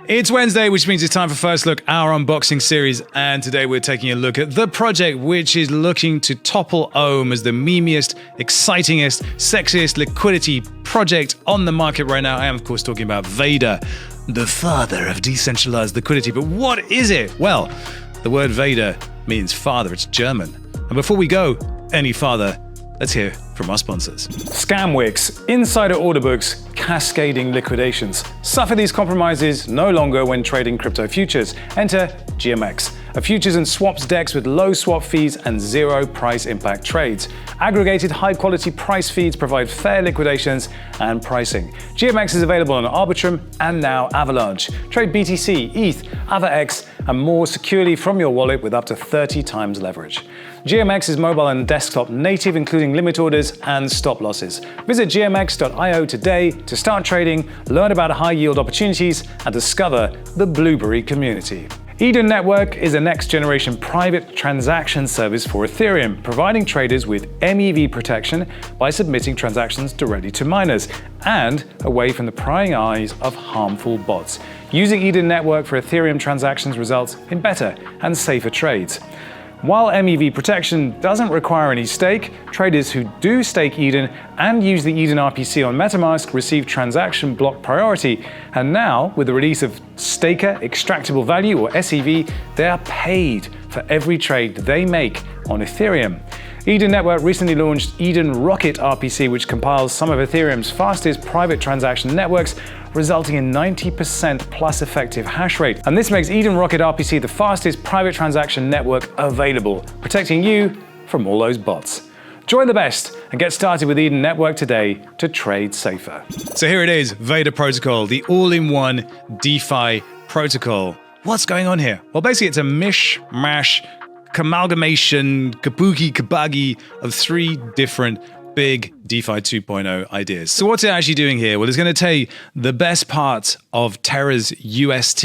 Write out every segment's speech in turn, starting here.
It's Wednesday, which means it's time for First Look, our unboxing series, and today we're taking a look at the project which is looking to topple Ohm as the memeiest, excitingest, sexiest liquidity project on the market right now. I am, of course, talking about Vader, the father of decentralized liquidity. But what is it? Well, the word Vader means father. It's German. And before we go any farther, let's hear from our sponsors. Scam wicks, insider order books, cascading liquidations. Suffer these compromises no longer when trading crypto futures. Enter GMX, a futures and swaps dex with low swap fees and zero price impact trades. Aggregated high-quality price feeds provide fair liquidations and pricing. GMX is available on Arbitrum and now Avalanche. Trade BTC, ETH, AvaX, and more securely from your wallet with up to 30 times leverage. GMX is mobile and desktop native, including limit orders and stop losses. Visit gmx.io today to start trading, learn about high-yield opportunities, and discover the Blueberry community. Eden Network is a next-generation private transaction service for Ethereum, providing traders with MEV protection by submitting transactions directly to miners and away from the prying eyes of harmful bots. Using Eden Network for Ethereum transactions results in better and safer trades. While MEV protection doesn't require any stake, traders who do stake Eden and use the Eden RPC on MetaMask receive transaction block priority. And now, with the release of Staker Extractable Value, or SEV, they are paid for every trade they make on Ethereum. Eden Network recently launched Eden Rocket RPC, which compiles some of Ethereum's fastest private transaction networks, resulting in 90% plus effective hash rate. And this makes Eden Rocket RPC the fastest private transaction network available, protecting you from all those bots. Join the best and get started with Eden Network today to trade safer. So here it is, Vader Protocol, the all-in-one DeFi protocol. What's going on here? Well, basically it's a mishmash, amalgamation, kabagi of three different big DeFi 2.0 ideas. So what's it actually doing here? Well, it's going to take the best parts of Terra's UST,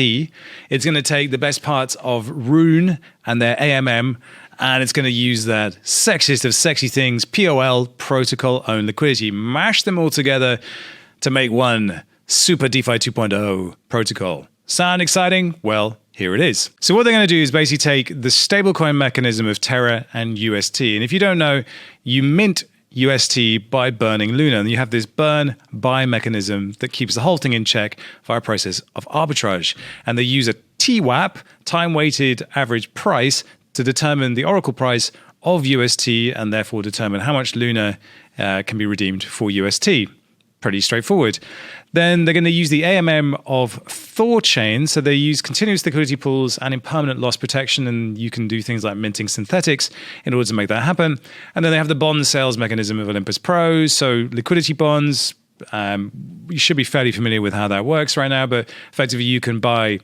it's going to take the best parts of Rune and their AMM, and it's going to use that sexiest of sexy things, POL, Protocol Owned Liquidity, mash them all together to make one super DeFi 2.0 protocol. Sound exciting? Well, here it is. So what they're going to do is basically take the stablecoin mechanism of Terra and UST. And if you don't know, you mint UST by burning Luna. And you have this burn buy mechanism that keeps the whole thing in check via a process of arbitrage. And they use a TWAP, time-weighted average price, to determine the oracle price of UST and therefore determine how much Luna can be redeemed for UST. Pretty straightforward. Then they're going to use the AMM of THORChain. So they use continuous liquidity pools and impermanent loss protection, and you can do things like minting synthetics in order to make that happen. And then they have the bond sales mechanism of Olympus Pros. So liquidity bonds, you should be fairly familiar with how that works right now, but effectively you can buy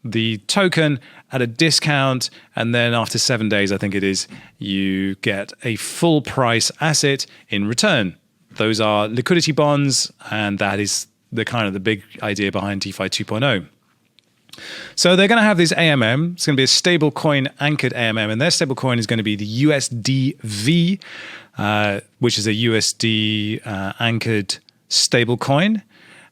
the token at a discount, and then after 7 days, I think it is, you get a full price asset in return. Those are liquidity bonds, and that is the kind of the big idea behind DeFi 2.0. So they're going to have this AMM. It's going to be a stable coin anchored AMM, and their stable coin is going to be the USDV, which is a USD anchored stable coin.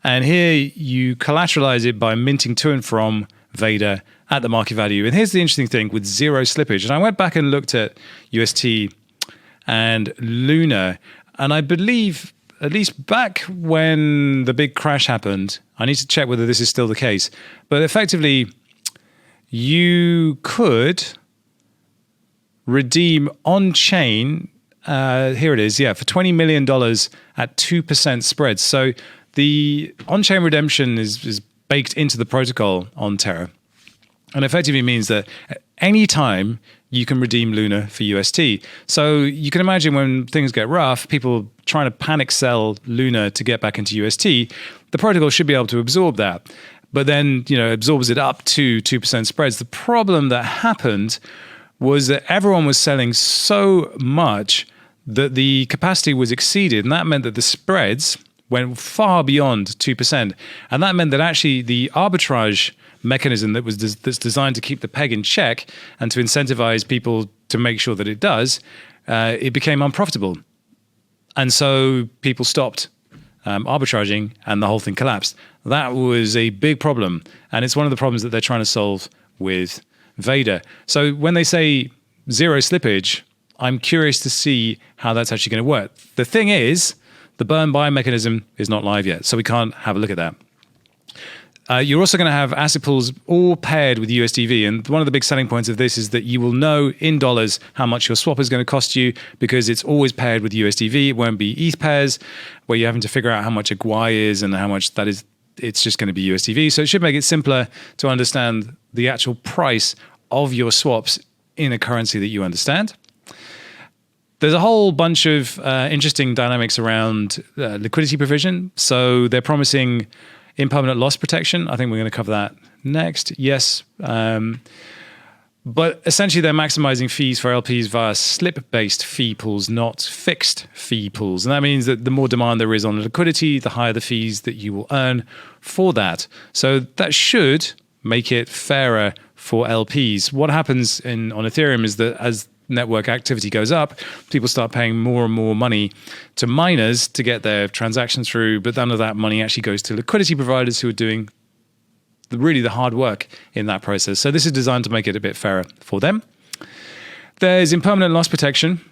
And here you collateralize it by minting to and from Vader at the market value. And here's the interesting thing with zero slippage. And I went back and looked at UST and Luna, and I believe, at least back when the big crash happened, I need to check whether this is still the case, but effectively, you could redeem on-chain, here it is, yeah, for $20 million at 2% spread. So the on-chain redemption is baked into the protocol on Terra, and effectively means that at any time you can redeem Luna for UST. So you can imagine when things get rough, people trying to panic sell Luna to get back into UST, the protocol should be able to absorb that. But then, absorbs it up to 2% spreads. The problem that happened was that everyone was selling so much that the capacity was exceeded. And that meant that the spreads went far beyond 2%. And that meant that actually the arbitrage mechanism that's designed to keep the peg in check and to incentivize people to make sure that it does, it became unprofitable. And so people stopped arbitraging, and the whole thing collapsed. That was a big problem, and it's one of the problems that they're trying to solve with Vader. So when they say zero slippage, I'm curious to see how that's actually going to work. The thing is, the burn buy mechanism is not live yet, so we can't have a look at that. You're also going to have asset pools all paired with USDV. And one of the big selling points of this is that you will know in dollars how much your swap is going to cost you because it's always paired with USDV. It won't be ETH pairs where you're having to figure out how much a GUI is and how much that is. It's just going to be USDV. So it should make it simpler to understand the actual price of your swaps in a currency that you understand. There's a whole bunch of interesting dynamics around liquidity provision. So they're promising impermanent loss protection. I think we're going to cover that next. Yes. But essentially, they're maximizing fees for LPs via slip-based fee pools, not fixed fee pools. And that means that the more demand there is on liquidity, the higher the fees that you will earn for that. So that should make it fairer for LPs. What happens on Ethereum is that as network activity goes up, people start paying more and more money to miners to get their transactions through, but none of that money actually goes to liquidity providers who are doing really the hard work in that process. So this is designed to make it a bit fairer for them. There's impermanent loss protection.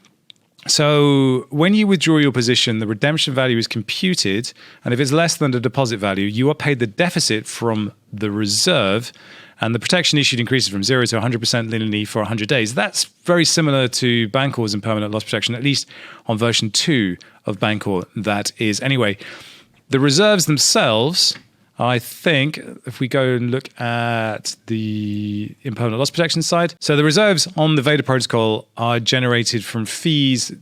So when you withdraw your position, the redemption value is computed, and if it's less than the deposit value, you are paid the deficit from the reserve, and the protection issued increases from 0 to 100% linearly for 100 days. That's very similar to Bancor's impermanent loss protection, at least on version 2 of Bancor, that is. Anyway, the reserves themselves, I think, if we go and look at the impermanent loss protection side, so the reserves on the Vader protocol are generated from fees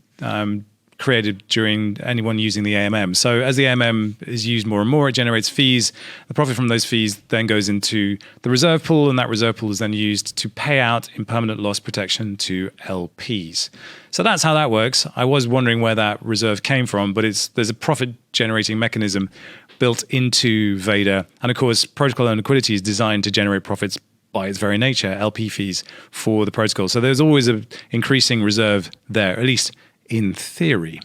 created during anyone using the AMM. So as the AMM is used more and more, it generates fees. The profit from those fees then goes into the reserve pool, and that reserve pool is then used to pay out impermanent loss protection to LPs. So that's how that works. I was wondering where that reserve came from, but there's a profit-generating mechanism built into Vader. And of course, Protocol Owned Liquidity is designed to generate profits by its very nature, LP fees for the protocol. So there's always an increasing reserve there, at least in theory.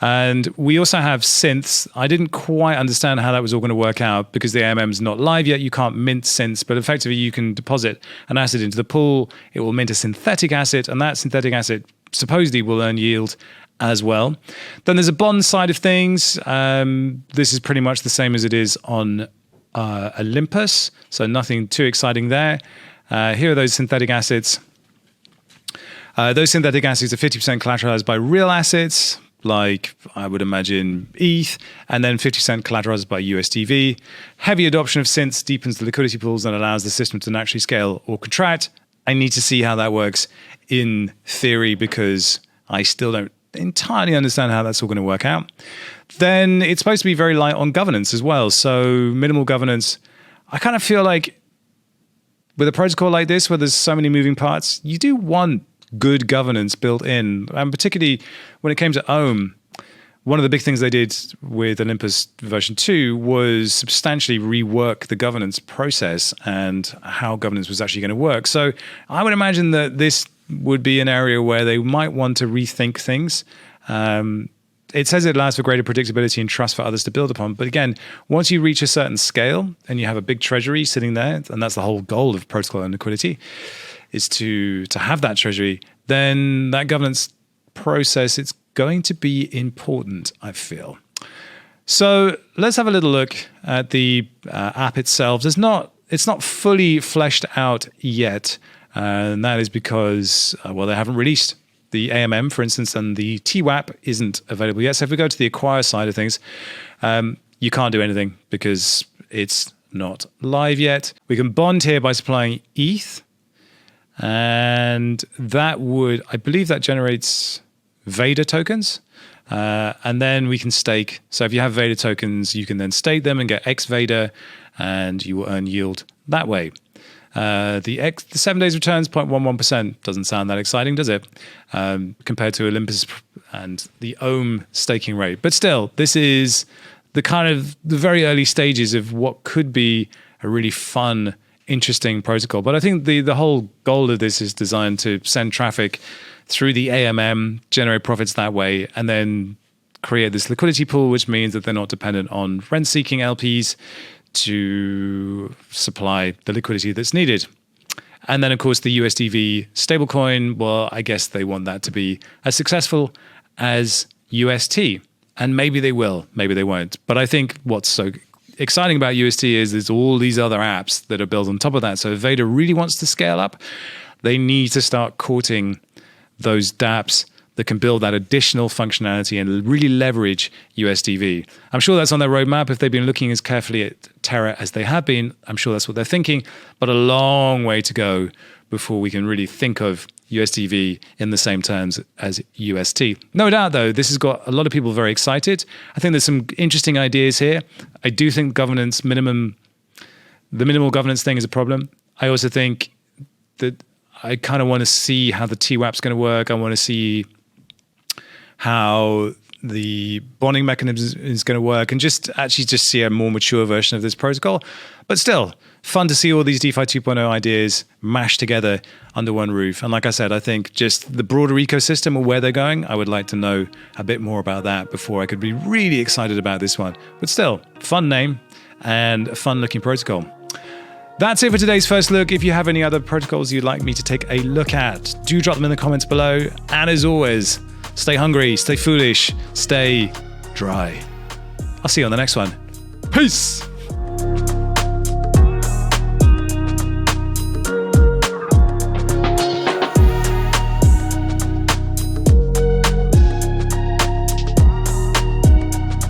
And we also have synths. I didn't quite understand how that was all going to work out because the AMM is not live yet. You can't mint synths, but effectively you can deposit an asset into the pool. It will mint a synthetic asset, and that synthetic asset supposedly will earn yield as well. Then there's a bond side of things. This is pretty much the same as it is on Olympus, so nothing too exciting there. Here are those synthetic assets. Those synthetic assets are 50% collateralized by real assets, like I would imagine ETH, and then 50% collateralized by USDV. Heavy adoption of synths deepens the liquidity pools and allows the system to naturally scale or contract. I need to see how that works in theory because I still don't entirely understand how that's all going to work out. Then it's supposed to be very light on governance as well. So minimal governance. I kind of feel like with a protocol like this, where there's so many moving parts, you do want good governance built in. And particularly when it came to Ohm, one of the big things they did with Olympus version 2 was substantially rework the governance process and how governance was actually going to work. So I would imagine that this would be an area where they might want to rethink things. It says it allows for greater predictability and trust for others to build upon. But again, once you reach a certain scale and you have a big treasury sitting there, and that's the whole goal of Protocol Owned Liquidity, is to have that treasury, then that governance process, it's going to be important, I feel. So let's have a little look at the app itself. It's not fully fleshed out yet, and that is because, they haven't released the AMM, for instance, and the TWAP isn't available yet. So if we go to the acquire side of things, you can't do anything because it's not live yet. We can bond here by supplying ETH, and that I believe that generates Vader tokens. And then we can stake. So if you have Vader tokens, you can then stake them and get X Vader, and you will earn yield that way. The 7 days returns 0.11% doesn't sound that exciting, does it? Compared to Olympus and the Ohm staking rate. But still, this is the very early stages of what could be a really fun, interesting protocol. But I think the whole goal of this is designed to send traffic through the AMM, generate profits that way, and then create this liquidity pool, which means that they're not dependent on rent-seeking LPs to supply the liquidity that's needed. And then, of course, the USDV stablecoin, well, I guess they want that to be as successful as UST. And maybe they will, maybe they won't. But I think what's so exciting about UST is there's all these other apps that are built on top of that. So if Vader really wants to scale up, they need to start courting those dApps that can build that additional functionality and really leverage USDV. I'm sure that's on their roadmap. If they've been looking as carefully at Terra as they have been, I'm sure that's what they're thinking, but a long way to go before we can really think of USDV in the same terms as UST. No doubt, though, this has got a lot of people very excited. I think there's some interesting ideas here. I do think the minimal governance thing is a problem. I also think that I kind of want to see how the TWAP's going to work. I want to see how the bonding mechanism is going to work and just see a more mature version of this protocol. But still, fun to see all these DeFi 2.0 ideas mashed together under one roof. And like I said, I think just the broader ecosystem or where they're going, I would like to know a bit more about that before I could be really excited about this one. But still, fun name and a fun looking protocol. That's it for today's first look. If you have any other protocols you'd like me to take a look at, do drop them in the comments below. And as always, stay hungry, stay foolish, stay dry. I'll see you on the next one. Peace!